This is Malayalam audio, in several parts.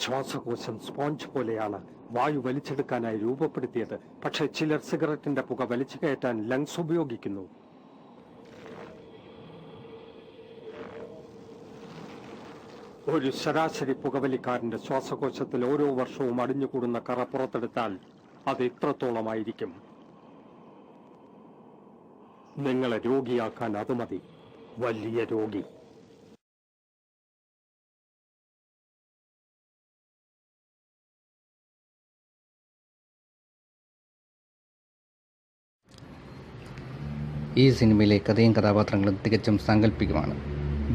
ശ്വാസകോശം സ്പോഞ്ച് പോലെയാണ് വായു വലിച്ചെടുക്കാനായി രൂപപ്പെടുത്തിയത്. പക്ഷേ ചിലർ സിഗരറ്റിന്റെ പുക വലിച്ചു കയറ്റാൻ ലങ്സ് ഉപയോഗിക്കുന്നു. ഒരു ശരാശരി പുകവലിക്കാരന്റെ ശ്വാസകോശത്തിൽ ഓരോ വർഷവും അടിഞ്ഞുകൂടുന്ന കറ പുറത്തെടുത്താൽ അത് ഇത്രത്തോളമായിരിക്കും. നിങ്ങളെ രോഗിയാക്കാൻ അത് മതി, വലിയ രോഗി. ഈ സിനിമയിലെ കഥയും കഥാപാത്രങ്ങളും തികച്ചും സാങ്കല്പികമാണ്.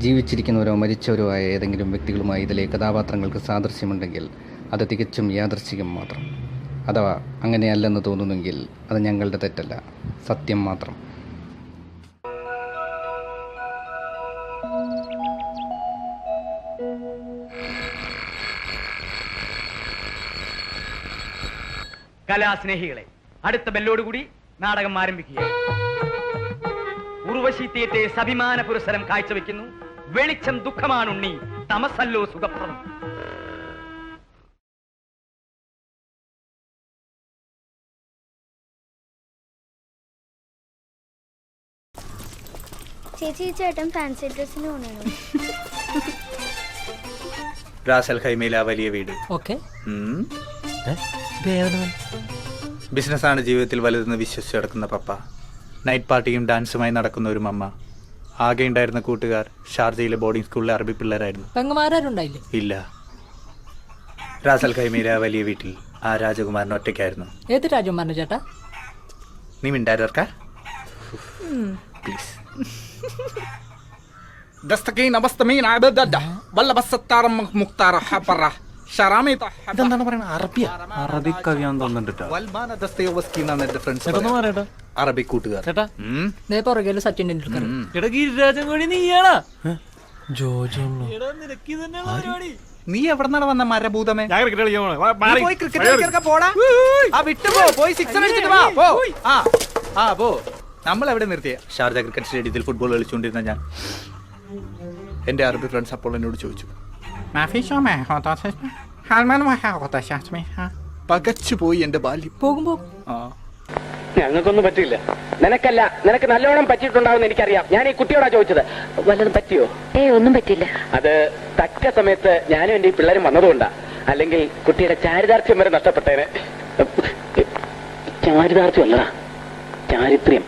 ജീവിച്ചിരിക്കുന്നവരോ മരിച്ചവരോ ആയ ഏതെങ്കിലും വ്യക്തികളുമായി ഇതിലെ കഥാപാത്രങ്ങൾക്ക് സാദൃശ്യമുണ്ടെങ്കിൽ അത് തികച്ചും യാദൃശ്ചികം മാത്രം. അഥവാ അങ്ങനെയല്ലെന്ന് തോന്നുന്നെങ്കിൽ അത് ഞങ്ങളുടെ തെറ്റല്ല, സത്യം മാത്രം. കലാസ്നേഹികളെ, അടുത്ത ബെല്ലോടുകൂടി നാടകം ആരംഭിക്കുകയാണ്. ഉർവശി തിയേറ്റേഴ്സ് അഭിമാന പുരസ്സരം കാഴ്ചവെക്കുന്നു വെളിച്ചം ദുഃഖമാണുണ്ണി, തമസല്ലോ സുഖപ്രദം. ചേച്ചി ചേട്ടൻ ഫാൻസി ഡ്രസ്സിന് പോണോ? റാസൽ ഖൈമയിലെ ആ വലിയ വീട്. ഓക്കെ, ബിസിനസ്സാണ് ജീവിതത്തിൽ വലുതെന്ന് വിശ്വസിച്ച് നടക്കുന്ന പപ്പ, നൈറ്റ് പാർട്ടിയും ഡാൻസുമായി നടക്കുന്ന ഒരു മമ്മ, ആകെ ഉണ്ടായിരുന്ന കൂട്ടുകാർ ഷാർജയിലെ ബോർഡിംഗ് സ്കൂളിലെ അറബി പിള്ളേരായിരുന്നു. പെങ്ങന്മാരുണ്ടായില്ലേ? ഇല്ല. റാസൽ ഖൈമയിലെ ആ വലിയ വീട്ടിൽ ആ രാജകുമാരൻ ഒറ്റയ്ക്കായിരുന്നു. ഏത് രാജകുമാരൻ ചേട്ടാ? നീ മിണ്ടാരർക്ക പ്ലീസ്. ഇതെന്താണ് പറയുന്നത്? അറബിയാ? അറബി കവിയാന്ന് തോന്നുന്നുണ്ട്. അറബി കൂട്ടുകാർ. പുറകെ സച്ചിൻ ടെണ്ടുൽക്കർ. നീ എവിടെന്നാണ് വന്ന മരഭൂതമേ? നമ്മൾ എവിടെ നിർത്തിയ? ഷാർജ ക്രിക്കറ്റ് സ്റ്റേഡിയത്തിൽ ഫുട്ബോൾ കളിച്ചുകൊണ്ടിരുന്ന ഞാൻ. എന്റെ അറബി ഫ്രണ്ട്സ് അപ്പോൾ എന്നോട് ചോദിച്ചു, പകച്ചു പോയി എന്റെ ബാല്യം. പോകുമ്പോ ഞങ്ങൾക്കൊന്നും പറ്റില്ല. നിനക്കല്ല, നിനക്ക് നല്ലോണം പറ്റിയിട്ടുണ്ടാവും എനിക്കറിയാം. ഞാൻ ഈ കുട്ടിയോടാ ചോദിച്ചത്, വല്ലതും പറ്റിയോ? ഒന്നും പറ്റില്ല. അത് തക്ക സമയത്ത് ഞാനും എന്റെ ഈ പിള്ളേരും വന്നതുകൊണ്ടാ. അല്ലെങ്കിൽ കുട്ടിയുടെ ചാരിതാർത്ഥ്യം വരെ നഷ്ടപ്പെട്ടേനെ. ചാരിതാർത്ഥ്യം അല്ലടാ, ചാരിത്രം.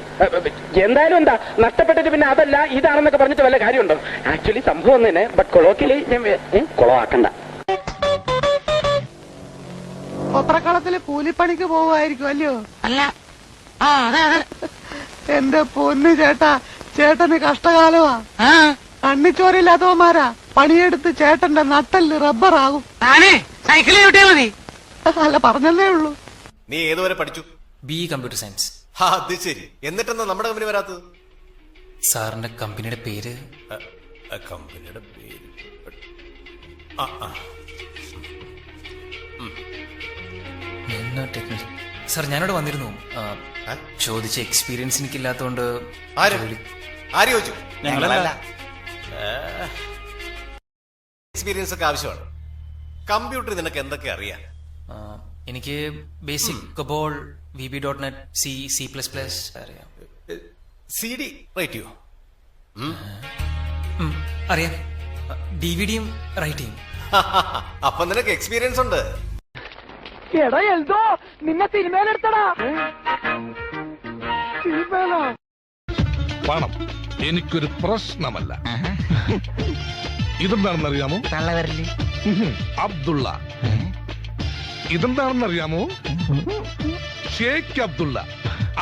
എന്തായാലും എന്താ നഷ്ടപ്പെട്ടിട്ട് പിന്നെ അതല്ല ഇതാണെന്നൊക്കെ പറഞ്ഞിട്ട് വല്ല കാര്യമുണ്ടോ? ആക്ച്വലി സംഭവം തന്നെ, ബട്ട് കൊളോക്കില് ഞാൻ കൊളവാക്കണ്ട. പത്രക്കളത്തില് കൂലിപ്പണിക്ക് പോവായിരിക്കും അല്ലയോ? അല്ല, എന്റെ പൊന്നു ചേട്ടാ, ചേട്ടന് കഷ്ടകാലമാ. കണ്ണിച്ചോരില്ലാത്തവന്മാരാ പണിയെടുത്ത് ചേട്ടന്റെ നട്ടല് റബ്ബറാകും. സൈക്കിളിൽ കിട്ടിയാ മതി. അല്ല, പറഞ്ഞതേ ഉള്ളൂ. നീ ഏതുവരെ പഠിച്ചു? BE computer science. അത് ശരി. എന്നിട്ടെന്താ നമ്മുടെ കമ്പനി വരാത്തത്? സാറിന്റെ കമ്പനിയുടെ പേര്? കമ്പനിയുടെ പേര് സാർ, ഞാനിവിടെ വന്നിരുന്നു. ചോദിച്ച എക്സ്പീരിയൻസ് എനിക്കില്ലാത്തോണ്ട്. ആര് ചോദിച്ചു? എക്സ്പീരിയൻസ് ഒക്കെ ആവശ്യമാണ്. കമ്പ്യൂട്ടർ നിനക്ക് എന്തൊക്കെ അറിയാം? എനിക്ക് ബേസിക് COBOL, VB.NET, C++ അറിയാം. CD റൈറ്റ് ചെയ്യോ? അറിയാം. DVDയും റൈറ്റ് ചെയ്യും. അപ്പൊ നിനക്ക് എക്സ്പീരിയൻസ് ഉണ്ട്. എടാ എൽദോ, നിന്നെ സിനിമയിലെടുത്തടാ. പണം എനിക്കൊരു പ്രശ്നമല്ല. ഇതെന്താണെന്നറിയാമോ? അബ്ദുള്ള. ഇതെന്താണെന്നറിയാമോ? ഷേഖ് അബ്ദുള്ള.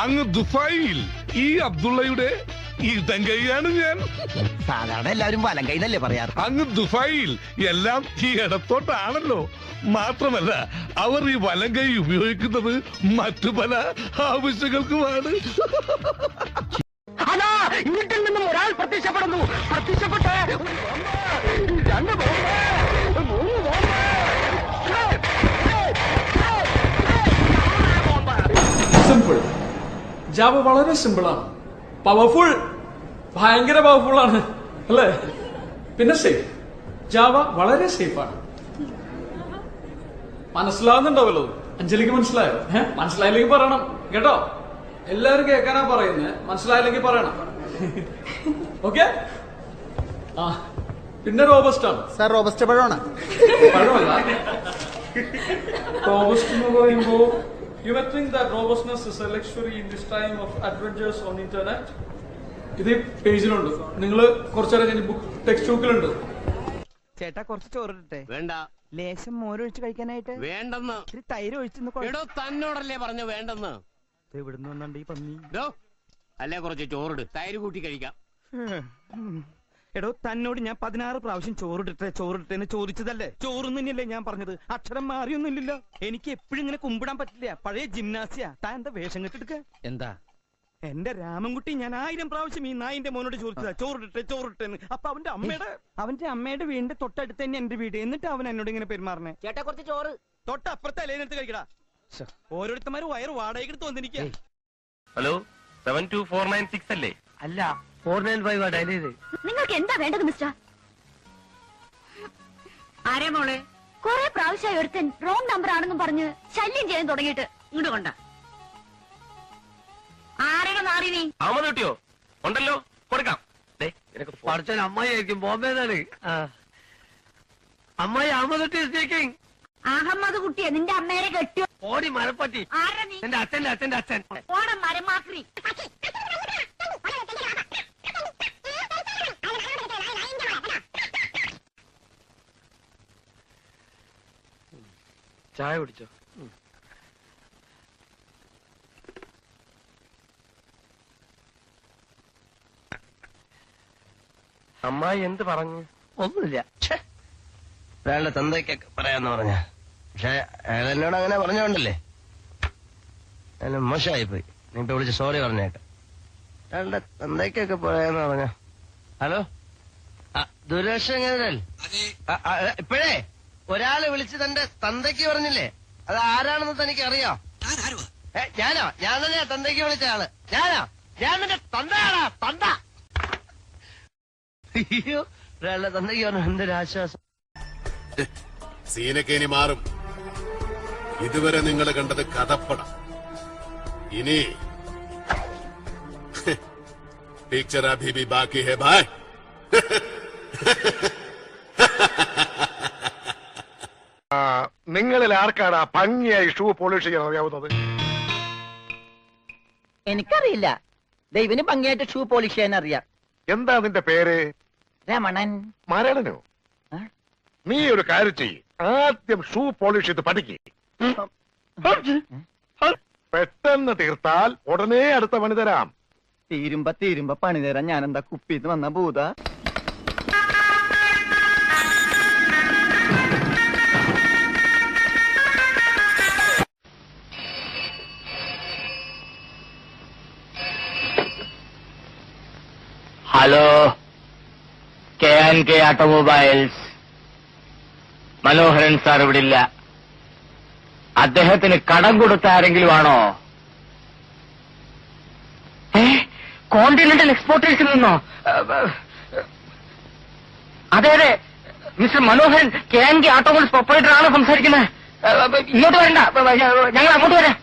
അങ്ങ് ദുബായിൽ ഈ അബ്ദുള്ളയുടെ ഇടങ്കൈയാണ് ഞാൻ. സാധാരണ എല്ലാവരും വലം കൈന്നല്ലേ പറയാറ്. അങ്ങ് ദുബായിൽ എല്ലാം ഈ ഇടത്തോട്ടാണല്ലോ. മാത്രമല്ല, അവർ ഈ വലം കൈ ഉപയോഗിക്കുന്നത് മറ്റു പല ആവശ്യങ്ങൾക്കുമാണ്. അതാ വീട്ടിൽ നിന്നും ഒരാൾ പ്രത്യക്ഷപ്പെടുന്നു. പ്രത്യക്ഷപ്പെട്ട് രണ്ട് സിമ്പിൾ. ജാവ വളരെ സിമ്പിളാണ്, പവർഫുൾ, ഭയങ്കര പവർഫുൾ ആണ് അല്ലേ? പിന്നെ സേഫ്. ജാവ വളരെ സേഫാണ്. മനസ്സിലാവുന്നുണ്ടാവല്ലോ. അഞ്ജലിക്ക് മനസ്സിലായോ? മനസ്സിലായില്ലെങ്കിൽ പറയണം കേട്ടോ. എല്ലാരും കേൾക്കാനാ പറയുന്നത്. മനസ്സിലായില്ലെങ്കിൽ പറയണം. ഓക്കെ. ആ പിന്നെ റോബസ്റ്റ് ആണ് സാർ. റോബസ്റ്റ് പഴമാണ്. പഴമല്ല. റോബസ്റ്റ് എന്ന് പറയുമ്പോ you may think that robustness is a luxury in this time of adventures on internet. ഇത് പേജിലുണ്ട്. നിങ്ങൾ കുറച്ചേരം കഴിഞ്ഞ് ബുക്ക് ടെക്സ്റ്റ് ബുക്കിലുണ്ട്. ചേട്ടാ കുറച്ച് ചോറിട്ടെ. വേണ്ട. ലേശം മോരൊഴിച്ച് കഴിക്കാനായിട്ട്. വേണ്ടെന്ന്. ഇത്തിരി തൈര് ഒഴിച്ച്. തന്നോടല്ലേ പറഞ്ഞു വേണ്ടെന്ന്. എവിടുന്ന് വന്നുണ്ട് ഈ പന്നി? അല്ലേ കുറച്ച് ചോറിട്, തൈര് കൂട്ടി കഴിക്കാം. എടോ തന്നോട് ഞാൻ 16 പ്രാവശ്യം ചോറിട്ടെ എന്ന് ചോദിച്ചതല്ലേ? ചോറും തന്നെയല്ലേ ഞാൻ പറഞ്ഞത്? അക്ഷരം മാറിയൊന്നുമില്ലല്ലോ. എനിക്ക് എപ്പോഴും ഇങ്ങനെ കുമ്പിടാൻ പറ്റില്ല. പഴയ ജിംനാസിയ. താൻ എന്താ വേഷം കെട്ടെടുക്ക? എന്താ? എന്റെ രാമൻകുട്ടി ഞാൻ 1000 പ്രാവശ്യം ഈ നായിന്റെ മോനോട് ചോദിച്ചതാ ചോറിട്ടെ. അപ്പൊ അവന്റെ അമ്മയുടെ വീടിന്റെ തൊട്ടടുത്ത് തന്നെ എന്റെ വീട്. എന്നിട്ട് അവൻ എന്നോട് ഇങ്ങനെ പെരുമാറണേ. ചേട്ടാ കുറച്ച് ചോറ്. തൊട്ടപ്പുറത്തെ അലേനെടുത്ത് കഴിക്കടാ. ഓരോരുത്തന്മാര് വയറ് വാടകയ്ക്ക് വന്നിരിക്കുക. ഹലോ 72496 അല്ലേ? അല്ല 495 ഡയൽ ചെയ്ത്. നിങ്ങൾക്ക് എന്താ വേണ്ടത് മിസ്റ്റർ? ആരേ മോളെ? കുറെ പ്രാവശ്യമായി ഒരുത്തൻ റോങ് നമ്പർ ആണെന്നും പറഞ്ഞ് ശല്യം ചെയ്യാൻ തുടങ്ങിയിട്ട്. ഇങ്ങോട്ട് കൊണ്ട. ആരെങ്കിലും മാറി നീ? അഹമ്മദ് കിട്ടിയോ? ഉണ്ടല്ലോ, കൊടുക്കാം. പഠിച്ചാൽ അമ്മായിരിക്കും. ബോംബെന്നാണ് അമ്മായി. അഹമ്മദ് കുട്ടി സ്പീക്കിംഗ്. അഹമ്മദ് കുട്ടിയെ നിന്റെ അമ്മേരെ കെട്ടിയോ? ഓടി മരപ്പറ്റി. ആരാ നീ? എന്റെ അച്ഛന്റെ അച്ഛൻ. ഓണം മരമാക്രി. ചായ കുടിച്ചോ? അമ്മായി എന്ത് പറഞ്ഞു? ഒന്നുമില്ല. അയാളുടെ തന്തയ്ക്കൊക്കെ പറയാന്ന് പറഞ്ഞ. പക്ഷെ അയാൾ എന്നോട് അങ്ങനെ പറഞ്ഞോണ്ടല്ലേ അയാൾ മോശമായിപ്പോയി. നീ ഇപ്പൊ വിളിച്ച് സോറി പറഞ്ഞേക്കാം. അയാളുടെ തന്തയ്ക്കൊക്കെ പറയാന്ന് പറഞ്ഞ. ഹലോ ദുരേഷ് എങ്ങനെ? ഇപ്പോഴേ ഒരാള് വിളിച്ച് തന്റെ തന്തയ്ക്ക് പറഞ്ഞില്ലേ? അത് ആരാണെന്ന് തനിക്ക് അറിയോ? ഞാനോ? ഞാൻ തന്നെയാ തന്തയ്ക്ക് വിളിച്ച ആള്. ഞാൻ നിന്റെ തന്തയാടാ, തന്ത. അയ്യോ, ഒരാളുടെ തന്തയ്ക്ക് പറഞ്ഞു. എന്തൊരാശ്വാസം. സീനൊക്കെ ഇനി മാറും. ഇതുവരെ നിങ്ങൾ കണ്ടത് കഥപ്പടം. ഇനി പിക്ചർ അഭി ഭി ബാക്കി ഹെ ഭായ്. നിങ്ങളിൽ ആർക്കാണ് ഭംഗിയായി ഷൂ പോളിഷ് ചെയ്യാൻ അറിയാവുന്നത്? എനിക്കറിയില്ല. ദൈവന് ഭംഗിയായിട്ട് ഷൂ പോളിഷ് ചെയ്യാൻ അറിയാം. എന്താ നിന്റെ പേര്? രമണൻ. മരണനോ? നീ ഒരു കാര്യം ചെയ്യ്. ആദ്യം ഷൂ പോളിഷ് ചെയ്ത് പഠിക്ക്. പെട്ടെന്ന് തീർത്താൽ ഉടനെ അടുത്ത പണി തരാം. തീരുമ്പ പണി തരാൻ ഞാൻ എന്താ കുപ്പിന്ന് വന്ന ഭൂത? Hello, KNK automobiles. Manoharan sir ഇവിടെ ഇല്ല. അദ്ദേഹത്തിന് കടം കൊടുത്ത ആരെങ്കിലും ആണോ? കോണ്ടിനെന്റൽ എക്സ്പോർട്ടേഴ്സിൽ നിന്നോ? അതെ അതെ, മിസ്റ്റർ മനോഹരൻ KNK ഓട്ടോമൊബൈൽസ് പ്രൊപ്പറേറ്റർ ആണോ സംസാരിക്കുന്നത്? ഇങ്ങോട്ട് വരണ്ട, ഞങ്ങൾ അങ്ങോട്ട് വരാം.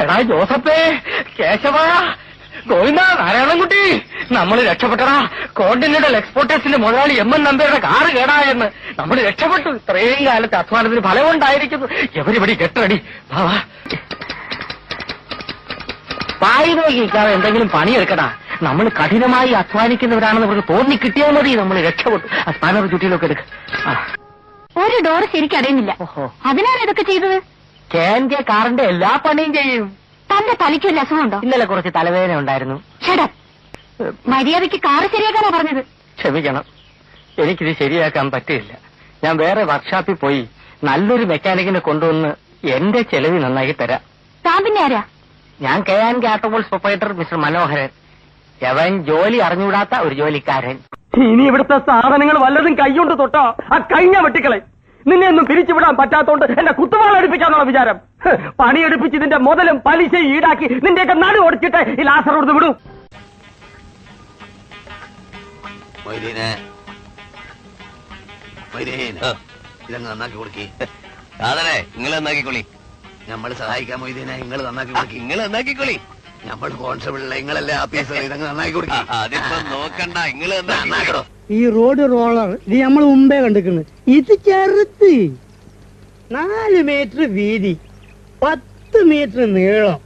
എടാ ജോസഫേ, കേശവ, ഗോവിന്ദ, നാരായണൻകുട്ടി, നമ്മൾ രക്ഷപ്പെട്ടടാ. കോണ്ടിനെന്റൽ എക്സ്പോർട്ടേഴ്സിന്റെ മുതലാളി MN നമ്പ്യാരുടെ കാറ് കേടായെന്ന് നമ്മൾ രക്ഷപ്പെട്ടു. ഇത്രയും കാലത്തെ അധ്വാനത്തിന് ഫലമുണ്ടായിരിക്കുന്നു. എവരിപടി കെട്ടടി. വായി നോക്കിക്കാതെ എന്തെങ്കിലും പണിയെടുക്കടാ. നമ്മൾ കഠിനമായി അധ്വാനിക്കുന്നവരാണെന്ന് അവർക്ക് തോന്നി കിട്ടിയാൽ മതി. നമ്മൾ രക്ഷപ്പെട്ടു. ആ സ്പാനർ ചുറ്റിയിലൊക്കെ എടുക്ക. ഒരു ഡോർ ശരിക്കും അറിയുന്നില്ല. അതിനാണ് ഇതൊക്കെ ചെയ്തത്. KNK കാറിന്റെ എല്ലാ പണിയും ചെയ്യും. തന്റെ തലയ്ക്ക് വല്ല അസുഖമുണ്ടോ? ഇന്നലെ കുറച്ച് തലവേദന ഉണ്ടായിരുന്നു. മര്യാദയ്ക്ക് കാറ് ശരിയാക്കാനാ പറഞ്ഞത്. ക്ഷമിക്കണം, എനിക്കിത് ശരിയാക്കാൻ പറ്റില്ല. ഞാൻ വേറെ വർക്ക്ഷോപ്പിൽ പോയി നല്ലൊരു മെക്കാനിക്കിനെ കൊണ്ടുവന്ന് എന്റെ ചെലവ് നന്നാക്കി തരാം. താൻ പിന്നെ ആരാ? ഞാൻ KNK ഓട്ടോമൊബൈൽസ് പ്രൊപ്പറേറ്റർ മിസ്റ്റർ മനോഹരൻ. അവൻ ജോലി അറിഞ്ഞുകൂടാത്ത ഒരു ജോലിക്കാരൻ. ഇനി ഇവിടുത്തെ സാധനങ്ങൾ വല്ലതും കൈകൊണ്ട് തൊട്ടോ ആ കഴിഞ്ഞ വെട്ടിക്കളെ. നിന്നെ ഒന്നും പിരിച്ചുവിടാൻ പറ്റാത്തോണ്ട് എന്റെ കുത്തുവാള എടുപ്പിക്കാന്നുള്ള വിചാരം. പണിയെടുപ്പിച്ച് ഇതിന്റെ മുതലും പലിശയും ഈടാക്കി നിന്റെയൊക്കെ നടു ഓടിച്ചിട്ട് ഈ ലാസർ കൊടുത്ത് വിടും. ഇതങ്ങ് നന്നാക്കി കൊടുക്കി. കാതറേ നിങ്ങൾ നന്നാക്കിക്കൊളി. നമ്മൾ സഹായിക്കാൻ മൊയ്തീനെ നിങ്ങൾ നന്നാക്കി നിങ്ങൾ നന്നാക്കിക്കൊളി. നമ്മൾ കോൺസ്റ്റബിളിലെ നിങ്ങളല്ലേ ആഫീസർ ഇതങ്ങ് നന്നാക്കി കൊടുക്കും. അതിപ്പോ നോക്കണ്ട, നിങ്ങൾ നന്നാക്കണോ. ഈ റോഡ് റോളർ ഇത് നമ്മൾ മുമ്പേ കണ്ടിരിക്കുന്നു. ഇത് ചെറുത്ത് 4 മീറ്റർ വീതി, 10 മീറ്റർ നീളം.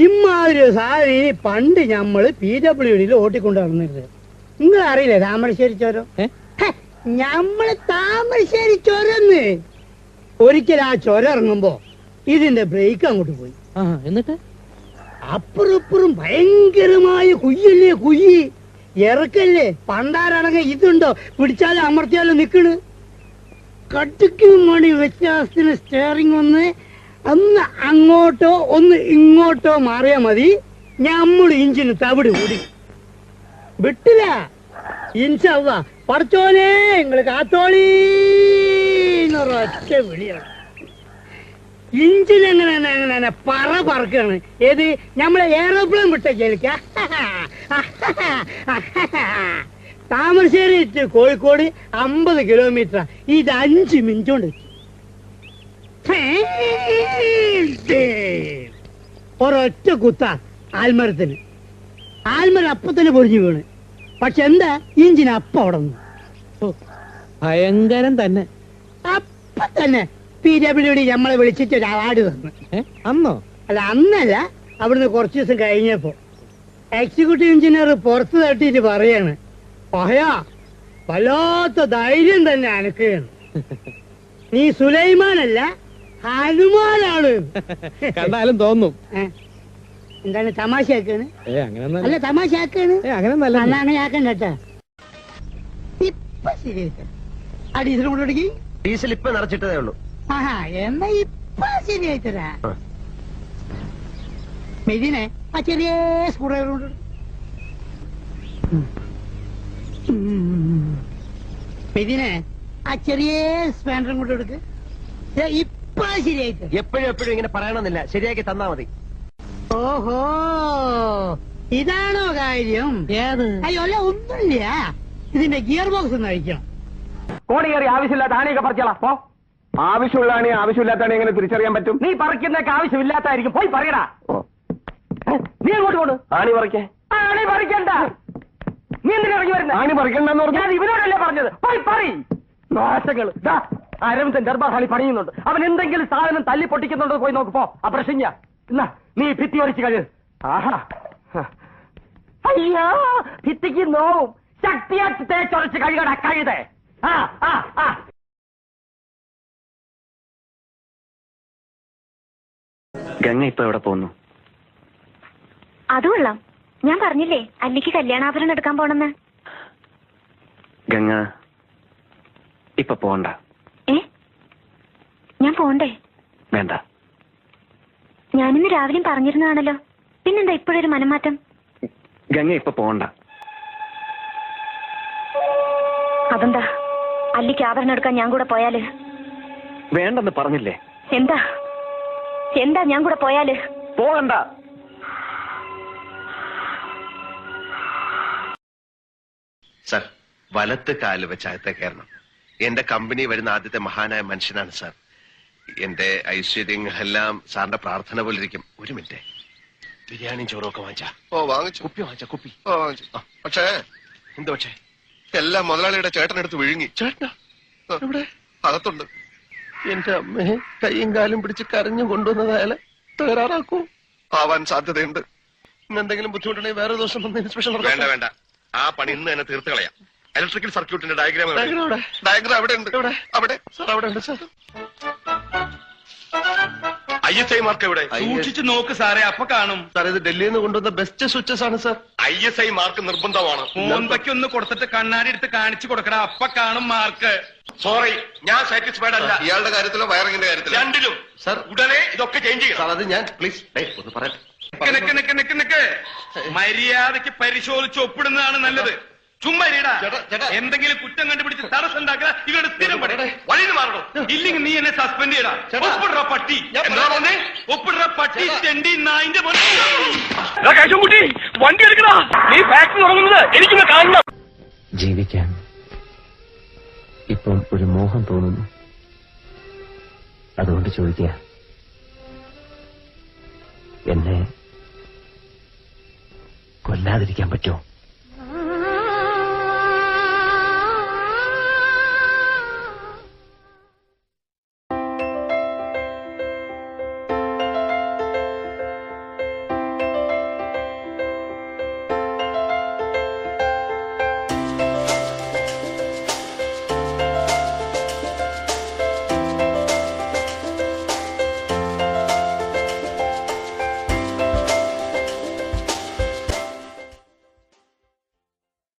ഇമാതിരി സാധനം പണ്ട് നമ്മള് PWDയിൽ ഓട്ടിക്കൊണ്ട് നടന്നിരുന്നത്. നിങ്ങൾ അറിയില്ലേ താമരശ്ശേരി ചുരം? ഞമ്മള് താമരശ്ശേരി ചുരന്ന് ഒരിക്കൽ ആ ചുരം ഇറങ്ങുമ്പോ ഇതിന്റെ ബ്രേക്ക് അങ്ങോട്ട് പോയി. എന്നിട്ട് അപ്പുറപ്പുറം ഭയങ്കരമായ കുയ്യല്ലേ, കുയ്യി ഇറക്കല്ലേ. പണ്ടാരണങ്ങ ഇതുണ്ടോ, പിടിച്ചാലും അമർത്തിയാലും നിക്കണ്. കട്ടുക്കും മണി വ്യത്യാസത്തിന് സ്റ്റിയറിംഗ് ഒന്ന് അങ്ങോട്ടോ ഒന്ന് ഇങ്ങോട്ടോ മാറിയാ മതി, ഞമ്മള് ഇഞ്ചിന് തവിട് കൂടി വിട്ടില്ല. ഇൻഷാ പടച്ചോനെ നിങ്ങള് കാത്തോളി എന്നൊരൊറ്റ വിളിയാണ്. ഇഞ്ചിൻ എങ്ങനെ പറക്കാണ്. ഏത് നമ്മളെ എയറോപ്ലെയിൻ വിട്ട കേൾക്ക. താമരശ്ശേരി കോഴിക്കോട് 50 കിലോമീറ്റർ. ഇത് 5 മിനിറ്റ് കൊണ്ട് ഒരൊറ്റ കുത്ത ആൽമരത്തിന്. ആൽമരം അപ്പത്തന്നെ പൊരിഞ്ഞു വീണ്. പക്ഷെ എന്താ, ഇഞ്ചിന് അപ്പം അവിടെ നിന്ന് ഭയങ്കരം തന്നെ. അപ്പ തന്നെ PWD നമ്മളെ വിളിച്ചിട്ട് ഒരു അവാർഡ് തന്നു. അന്നോ? അല്ല, അന്നല്ല, അവിടുന്ന് കുറച്ചു ദിവസം കഴിഞ്ഞപ്പോ എക്സിക്യൂട്ടീവ് എഞ്ചിനീയർ പുറത്ത് തട്ടിട്ട് പറയാണ്, പഹയാ വല്ലാത്ത ധൈര്യം തന്നെ അനക്കുകയാണ്. നീ സുലൈമാനല്ല ഹനുമാനാണ്. കണ്ടാലും തോന്നും. എന്താണ് തമാശയാക്കാണ്? അല്ല തമാശയാക്കാണ്. അങ്ങനെ ആക്കണ്ട കേട്ടാ. ഇപ്പൊ ശരി. ആ ഡീസൽ കൊണ്ടുപോയി. ഡീസൽ ഇപ്പൊ നിറച്ചിട്ടതേ ഉള്ളൂ. എന്നാ ഇപ്പൊ ശരിയായി തരാ. മെതിനെ ആ ചെറിയ സ്ക്രൂ ഡ്രൈവർ കൊണ്ട് മെതിനെ ആ ചെറിയ സ്പാൻഡറും കൊണ്ട് എടുക്ക്. ഇപ്പൊ ശരിയായി തരാം. എപ്പോഴും ഇങ്ങനെ പറയണമെന്നില്ല, ശരിയാക്കി തന്നാ മതി. ഓഹോ, ഇതാണോ കാര്യം? അയ്യോ അല്ല, ഒന്നുമില്ല. ഇതിന്റെ ഗിയർ ബോക്സ് ഒന്ന് അഴിക്കണം. കോണി കയറി ആവശ്യമില്ലാത്ത ആണിയൊക്കെ പറിച്ചോളാം. പോ. ആവശ്യമുള്ളതാണ് ആവശ്യമില്ലാത്താണ് എങ്ങനെ തിരിച്ചറിയാൻ പറ്റും? നീ പറിക്കുന്നൊക്കെ ആവശ്യമില്ലാത്തായിരിക്കും. പോയി പറയടാ. നീ അങ്ങോട്ട് കൊണ്ട് ആണി പറിക്കേ. ആണി പറിക്കണ്ട. നീ എന്തിനാ ഇറങ്ങി വരുന്നത്? ആണി പറിക്കണ്ടെന്ന് പറഞ്ഞു. ഞാൻ ഇവരോടല്ലേ പറഞ്ഞത്. പോയി പറ. നാശങ്ങൾ. അരവിന്ദൻ ദർബാർ ഹാളി പണിയുന്നുണ്ട്. അവൻ എന്തെങ്കിലും സാധനം തല്ലി പൊട്ടിക്കുന്നുണ്ടോ പോയി നോക്ക്. പോ. ആ പ്രശ്ന എന്നാ നീ ഭിത്തി ഒരിച്ച് കഴി. ആഹാ, അയ്യോ ഭിത്തിക്ക് നോവും. ശക്തിയാക്കി തേച്ചൊരച്ച് കഴുകട കഴുതേ. ഗംഗ ഇപ്പൊ എവിടെ പോകുന്നു? അത് കൊള്ളാം. ഞാൻ പറഞ്ഞില്ലേ അല്ലിക്ക് കല്യാണാഭരണം എടുക്കാൻ പോണെന്ന്. ഗംഗ ഇപ്പൊ പോണ്ട. ഞാൻ പോണ്ടേ? വേണ്ട. ഞാനിന്ന് രാവിലെയും പറഞ്ഞിരുന്നതാണല്ലോ, പിന്നെന്താ ഇപ്പോഴൊരു മനംമാറ്റം? ഗംഗ ഇപ്പൊ പോണ്ട. അതെന്താ, അല്ലിക്ക് ആഭരണം എടുക്കാൻ ഞാൻ കൂടെ പോയാല്? വേണ്ടെന്ന് പറഞ്ഞില്ലേ? എന്താ എന്താ ഞാൻ കൂടെ പോയാല്? പോകണ്ട. സർ, വലത്ത് കാല് വെച്ച് അകത്തെ കയറണം. എന്റെ കമ്പനി വരുന്ന ആദ്യത്തെ മഹാനായ മനുഷ്യനാണ് സാർ. എന്റെ ഐശ്വര്യങ്ങളെല്ലാം സാറിന്റെ പ്രാർത്ഥന പോലെ ഇരിക്കും. ഒരു മിനിറ്റ്, ബിരിയാണിയും ചോറും ഒക്കെ വാങ്ങിച്ചാ? ഓ വാങ്ങിച്ചു. കുപ്പി വാങ്ങിച്ച? കുപ്പി വാങ്ങിച്ചു. പക്ഷേ എന്ത് പക്ഷേ? എല്ലാം മുതലാളിയുടെ ചേട്ടനെടുത്ത് വിഴുങ്ങി. ചേട്ടനാ? ഇവിടെ അകത്തുണ്ട്. എന്റെ അമ്മയെ കൈയും കാലും പിടിച്ച് കരഞ്ഞു കൊണ്ടുവന്നതായാലും തകരാറാക്കൂ. ആവാൻ സാധ്യതയുണ്ട്. ഇന്നെന്തെങ്കിലും ബുദ്ധിമുട്ടുണ്ടെങ്കിൽ വേറെ ദിവസം വന്ന് സ്പെഷ്യൽ. വേണ്ട വേണ്ട, ആ പണി ഇന്ന് തന്നെ തീർത്ത് കളയാം. ഇലക്ട്രിക്കൽ സർക്യൂട്ടിന്റെ ഡയഗ്രാം ഡയഗ്രാം അവിടെ ഉണ്ട്. അവിടെ സാർ അവിടെ ഉണ്ട് സാർ. ISI മാർക്ക് എവിടെ? സൂക്ഷിച്ചു നോക്ക് സാറേ, അപ്പൊ കാണും. സാർ ഇത് ഡൽഹിയിൽ നിന്ന് കൊണ്ടുവന്ന ബെസ്റ്റ് സ്വിച്ചസ് ആണ് സാർ. ISI മാർക്ക് നിർബന്ധമാണ്. മോൻപയ്ക്ക് ഒന്ന് കൊടുത്തിട്ട് കണ്ണാടി എടുത്ത് കാണിച്ചു കൊടുക്കണം, അപ്പൊ കാണും മാർക്ക്. സോറി, ഞാൻ സാറ്റിസ്ഫൈഡ് അല്ല. ഇയാളുടെ കാര്യത്തിലോ വയറിങ്ങിന്റെ കാര്യത്തിലോ? രണ്ടിലും. സാർ ഉടനെ ഇതൊക്കെ ചേഞ്ച് ചെയ്യണം. സാർ അത് ഞാൻ പ്ലീസ് ഒന്ന് പറയട്ടെ. മര്യാദക്ക് പരിശോധിച്ച് ഒപ്പിടുന്നതാണ് നല്ലത്. ചുമ്മാ എന്തെങ്കിലും കുറ്റം കണ്ടുപിടിച്ച് തടസ്സം ഉണ്ടാക്കുക. ഇവരുടെ സ്ഥിരം പടേ വഴിന്ന് മാറണോ? ഇല്ലെങ്കിൽ നീ എന്നെ സസ്പെൻഡ് ചെയ്യടാ. ഒപ്പിടുന്ന പട്ടി. ഒപ്പിടുന്ന പട്ടി തെണ്ടി നായിന്റെ വണ്ടി എടുക്കടാ. നീ ഫാക്ടറി തുടങ്ങുന്നത് എനിക്കൊന്ന് കാണണം. ജീവിക്കാൻ ഇപ്പം ഒരു മോഹം തോന്നുന്നു. അതുകൊണ്ട് ചോദിക്കുക, എന്നെ കൊല്ലാതിരിക്കാൻ പറ്റുമോ?